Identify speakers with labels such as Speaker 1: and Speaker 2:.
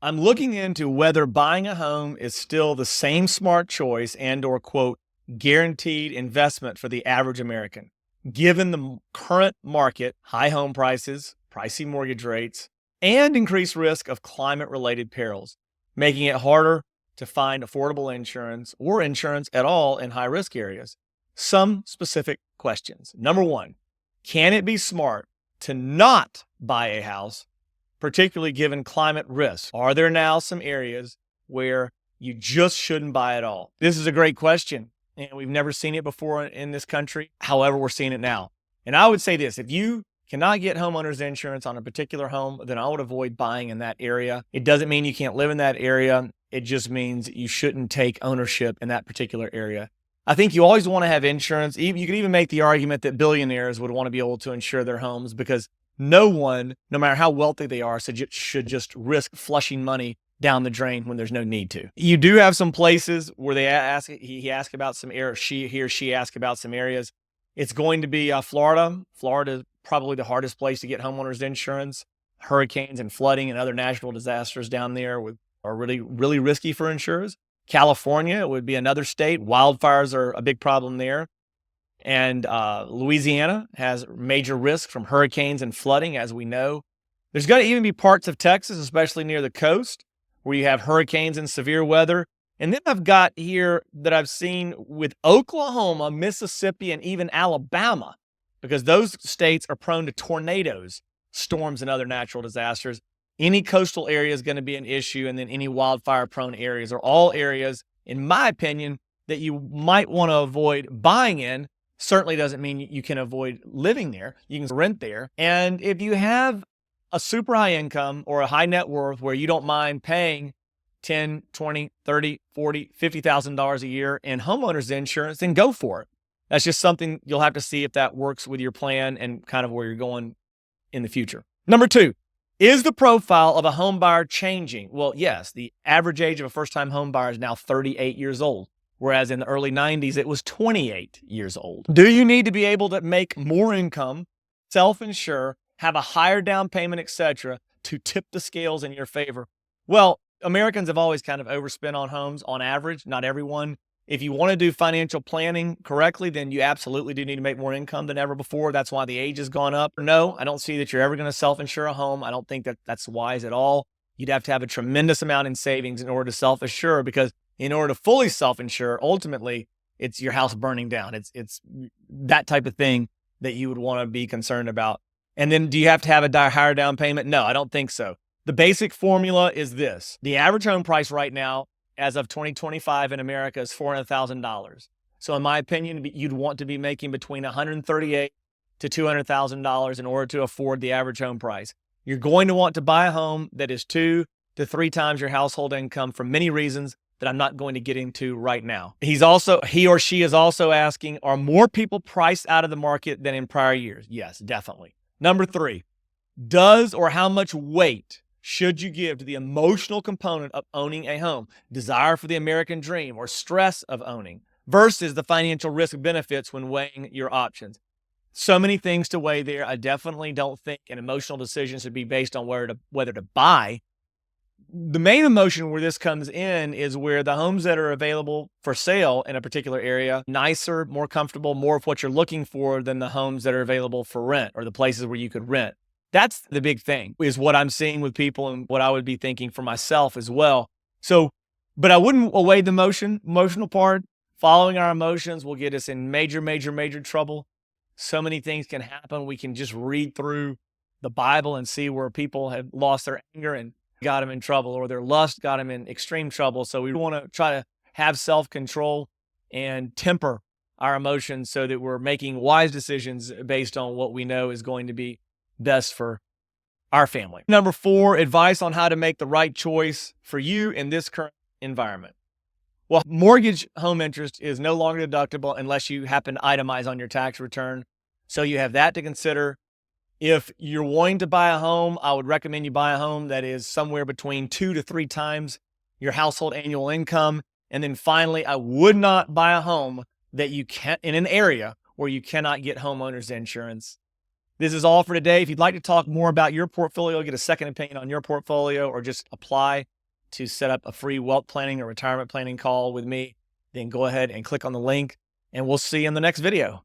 Speaker 1: I'm looking into whether buying a home is still the same smart choice and or quote guaranteed investment for the average American, given the current market, high home prices, pricey mortgage rates, and increased risk of climate-related perils, making it harder to find affordable insurance or insurance at all in high-risk areas. Some specific questions. Number one, can it be smart to not buy a house, particularly given climate risks? Are there now some areas where you just shouldn't buy at all? This is a great question, and we've never seen it before in this country. However, we're seeing it now. And I would say this, if you cannot get homeowners insurance on a particular home, then I would avoid buying in that area. It doesn't mean you can't live in that area. It just means you shouldn't take ownership in that particular area. I think you always want to have insurance. You could even make the argument that billionaires would want to be able to insure their homes because no one, no matter how wealthy they are, should just risk flushing money down the drain when there's no need to. You do have some places where he asked about some areas, he or she asked about some areas. It's going to be Florida. Florida is probably the hardest place to get homeowners insurance. Hurricanes and flooding and other natural disasters down there are really, really risky for insurers. California would be another state. Wildfires are a big problem there. And Louisiana has major risk from hurricanes and flooding, as we know. There's going to even be parts of Texas, especially near the coast, where you have hurricanes and severe weather. And then I've got here that I've seen with Oklahoma, Mississippi, and even Alabama, because those states are prone to tornadoes, storms, and other natural disasters. Any coastal area is going to be an issue, and then any wildfire-prone areas are all areas, in my opinion, that you might want to avoid buying in. Certainly doesn't mean you can avoid living there. You can rent there. And if you have a super high income or a high net worth where you don't mind paying $10, $20, $30, $40, $50,000 a year in homeowners insurance, then go for it. That's just something you'll have to see if that works with your plan and kind of where you're going in the future. Number two, is the profile of a home buyer changing? Well, yes, the average age of a first-time home buyer is now 38 years old, whereas in the early 90s, it was 28 years old. Do you need to be able to make more income, self-insure, have a higher down payment, etc., to tip the scales in your favor? Well, Americans have always kind of overspent on homes on average, not everyone. If you want to do financial planning correctly, then you absolutely do need to make more income than ever before. That's why the age has gone up. No, I don't see that you're ever going to self-insure a home. I don't think that that's wise at all. You'd have to have a tremendous amount in savings in order to self-insure, because in order to fully self-insure, ultimately, it's your house burning down. It's that type of thing that you would want to be concerned about. And then do you have to have a higher down payment? No, I don't think so. The basic formula is this. The average home price right now, as of 2025 in America, is $400,000. So in my opinion, you'd want to be making between $138,000 to $200,000 in order to afford the average home price. You're going to want to buy a home that is 2 to 3 times your household income for many reasons that I'm not going to get into right now. He or she is also asking, are more people priced out of the market than in prior years? Yes, definitely. Number 3, does or how much weight should you give to the emotional component of owning a home, desire for the American dream, or stress of owning, versus the financial risk benefits when weighing your options? So many things to weigh there. I definitely don't think an emotional decision should be based on whether to buy. The main emotion where this comes in is where the homes that are available for sale in a particular area, nicer, more comfortable, more of what you're looking for than the homes that are available for rent or the places where you could rent. That's the big thing, is what I'm seeing with people and what I would be thinking for myself as well. So, but I wouldn't weigh the emotional part. Following our emotions will get us in major, major, major trouble. So many things can happen. We can just read through the Bible and see where people have lost their anger and got them in trouble, or their lust got them in extreme trouble. So we want to try to have self-control and temper our emotions so that we're making wise decisions based on what we know is going to be best for our family. Number 4, advice on how to make the right choice for you in this current environment. Well, mortgage home interest is no longer deductible unless you happen to itemize on your tax return. So you have that to consider. If you're wanting to buy a home, I would recommend you buy a home that is somewhere between 2 to 3 times your household annual income. And then finally, I would not buy a home that you can't in an area where you cannot get homeowners insurance. This is all for today. If you'd like to talk more about your portfolio, get a second opinion on your portfolio, or just apply to set up a free wealth planning or retirement planning call with me, then go ahead and click on the link, and we'll see you in the next video.